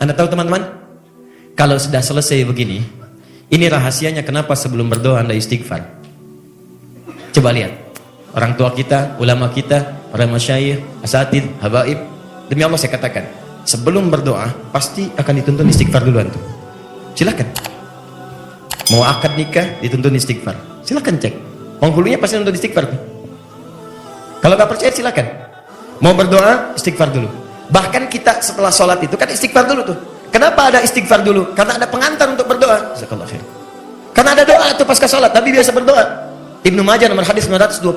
Anda tahu teman-teman? Kalau sudah selesai begini, ini rahasianya kenapa sebelum berdoa Anda istighfar. Coba lihat, orang tua kita, ulama kita, para masyayikh, asatidz, habaib, demi Allah saya katakan, sebelum berdoa pasti akan dituntun istighfar duluan tuh. Silakan. Mau akad nikah dituntun istighfar. Silakan cek. Penghulunya pasti nuntun istighfar tuh. Kalau nggak percaya silakan. Mau berdoa istighfar dulu. Bahkan kita setelah sholat itu kan istighfar dulu tuh. Kenapa ada istighfar dulu? Karena ada pengantar untuk berdoa. Jazakallahu khair. Karena ada doa tuh pasca sholat. Nabi biasa berdoa. Ibnu Majah nomor hadis 925.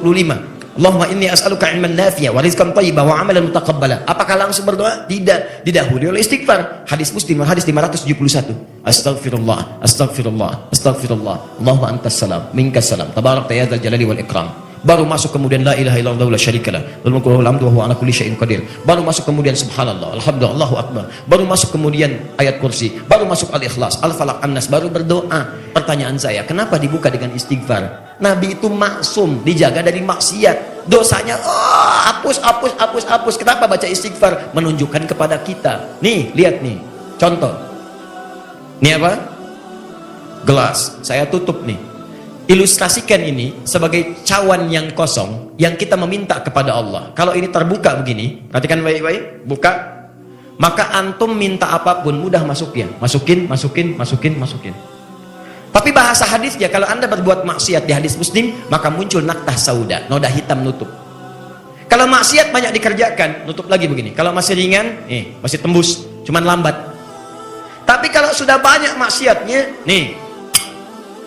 Allahumma inni as'aluka ilman nafi'a wa rizqan thayyiban wa amalan mutaqabbala. Apakah langsung berdoa? Tidak. Didahului oleh istighfar. Hadis Muslim hadis 571. Astaghfirullah, astaghfirullah, astaghfirullah. Allahumma antas salam, minkas salam. Tabarakta ya dzal jalali wal ikram. Baru masuk kemudian la ilaha illallah la syarikalah wal mulku wa lahul hamdu wa huwa ala kulli syai'in qadir. Baru masuk kemudian subhanallah, alhamdulillah, Allahu akbar. Baru masuk kemudian ayat kursi. Baru masuk al-ikhlas, al-falaq, an-nas. Baru berdoa. Pertanyaan saya, kenapa dibuka dengan istighfar? Nabi itu maksum, dijaga dari maksiat. Dosanya hapus. Kenapa baca istighfar? Menunjukkan kepada kita. Nih, lihat nih. Contoh. Ini apa? Gelas. Saya tutup nih. Ilustrasikan ini sebagai cawan yang kosong yang kita meminta kepada Allah. Kalau ini terbuka begini, perhatikan baik-baik, buka, maka antum minta apapun mudah masuknya. Masukin. Tapi bahasa hadisnya, kalau anda berbuat maksiat di hadis Muslim, maka muncul naktah sauda, noda hitam nutup. Kalau maksiat banyak dikerjakan, nutup lagi begini. Kalau masih ringan, masih tembus, cuman lambat. Tapi kalau sudah banyak maksiatnya, nih,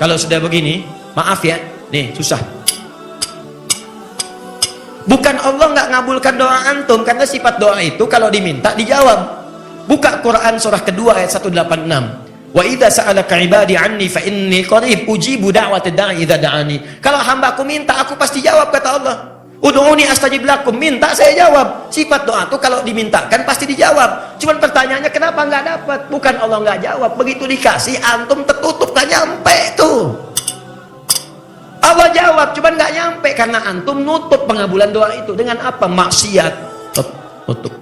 kalau sudah begini, maaf ya, nih susah. Bukan Allah nggak ngabulkan doa antum, karena sifat doa itu kalau diminta dijawab. Buka Quran surah kedua ayat 186. Wa idza sa'alaka 'ibadi 'anni fa inni qarib ujibu da'watad da'i idza da'ani. Kalau hambaku minta aku pasti jawab, kata Allah. Ud'uni astajib lakum, minta saya jawab. Sifat doa itu kalau dimintakan pasti dijawab. Cuman pertanyaannya kenapa nggak dapat? Bukan Allah nggak jawab, begitu dikasih antum tertutup, nggak nyampe tuh. Allah jawab, cuman nggak nyampe karena antum nutup pengabulan doa itu dengan apa? Maksiat. Tutup.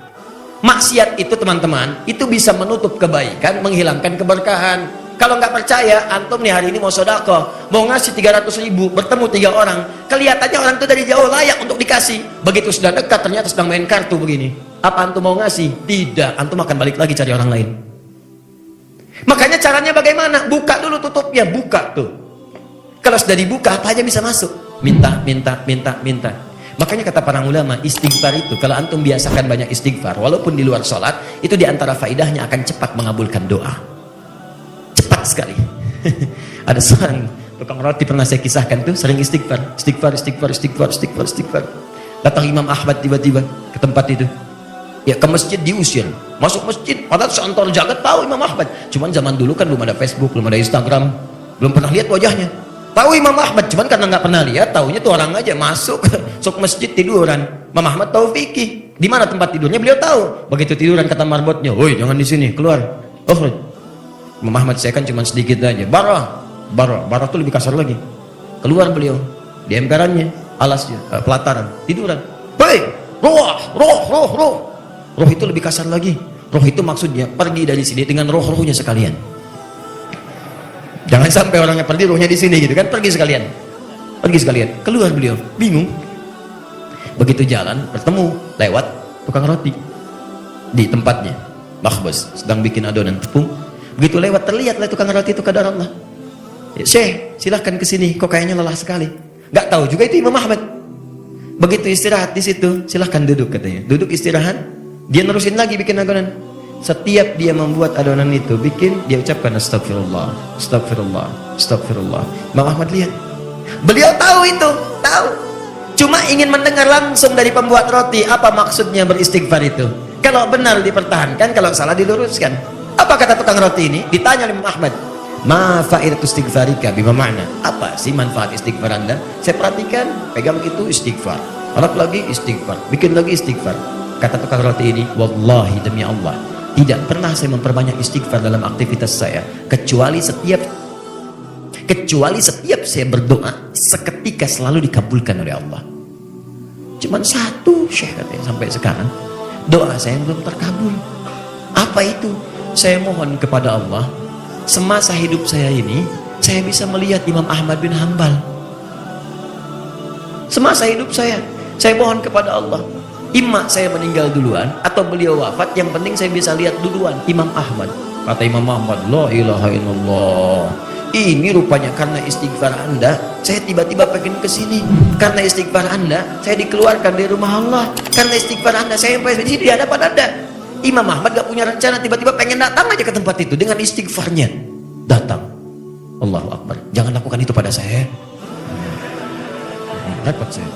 Maksiat itu teman-teman, itu bisa menutup kebaikan, menghilangkan keberkahan. Kalau nggak percaya, antum nih hari ini mau sedekah, mau ngasih 300.000, bertemu 3 orang, kelihatannya orang itu dari jauh layak untuk dikasih. Begitu sudah dekat, ternyata sedang main kartu begini. Apa antum mau ngasih? Tidak, antum akan balik lagi cari orang lain. Makanya caranya bagaimana? Buka dulu tutupnya, buka tuh. Kalau sudah dibuka, apa aja bisa masuk. Minta. Makanya kata para ulama, istighfar itu, kalau antum biasakan banyak istighfar, walaupun di luar sholat, itu diantara faidahnya akan cepat mengabulkan doa. Cepat sekali. Ada seorang tukang roti pernah saya kisahkan tuh, sering istighfar. Datang Imam Ahmad tiba-tiba ke tempat itu. Ya ke masjid diusir. Masuk masjid, padahal seantara jagat tahu Imam Ahmad. Cuman zaman dulu kan belum ada Facebook, belum ada Instagram, belum pernah lihat wajahnya. Tahu Imam Ahmad, cuman karena nggak pernah lihat, taunya tuh orang aja masuk masjid tiduran. Imam Ahmad tahu fikih. Di mana tempat tidurnya beliau tahu. Begitu tiduran kata marbotnya, "Woi, jangan di sini, keluar." Oh, Imam Ahmad saya kan cuma sedikit aja. Barah tuh lebih kasar lagi. Keluar beliau di emperannya, alasnya, pelataran, tiduran. "Hei, roh itu lebih kasar lagi. Roh itu maksudnya pergi dari sini dengan roh-rohnya sekalian. Jangan sampai orangnya pergi, rohnya di sini gitu kan, pergi sekalian. Keluar beliau, bingung. Begitu jalan, bertemu lewat tukang roti di tempatnya. Makhbus sedang bikin adonan tepung. Begitu lewat, terlihatlah tukang roti itu, kadar Allah. "Syekh, silahkan ke sini, kok kayaknya lelah sekali." Nggak tahu juga itu Imam Ahmad. Begitu istirahat di situ, silahkan duduk katanya. Duduk istirahat, dia nerusin lagi bikin adonan. Setiap dia membuat adonan itu, dia ucapkan astagfirullah. Imam Ahmad lihat, beliau tahu itu, tahu. Cuma ingin mendengar langsung dari pembuat roti, apa maksudnya beristighfar itu. Kalau benar dipertahankan, kalau salah diluruskan. Apa kata tukang roti ini? Ditanya oleh Imam Ahmad, "Ma fa'idatu istighfarika?" Bima makna. Apa sih manfaat istighfar Anda? Saya perhatikan, pegang itu istighfar, harap lagi istighfar, bikin lagi istighfar. Kata tukang roti ini, "Wallahi demi Allah, tidak pernah saya memperbanyak istighfar dalam aktivitas saya, kecuali setiap saya berdoa, seketika selalu dikabulkan oleh Allah." Cuman satu, Syekh katanya, sampai sekarang doa saya belum terkabul. Apa itu? saya mohon kepada Allah, semasa hidup saya ini, saya bisa melihat Imam Ahmad bin Hanbal. Semasa hidup saya mohon kepada Allah, imma saya meninggal duluan atau beliau wafat, yang penting saya bisa lihat duluan Imam Ahmad. Kata Imam Ahmad, la ilaha illallah. Ini rupanya karena istighfar Anda, saya tiba-tiba pengen ke sini. Karena istighfar Anda, saya dikeluarkan dari rumah Allah. Karena istighfar Anda, saya sampai di sini di hadapan Anda. Imam Ahmad gak punya rencana, tiba-tiba pengen datang aja ke tempat itu dengan istighfarnya. Datang. Allahu Akbar. Jangan lakukan itu pada saya. Repot saya.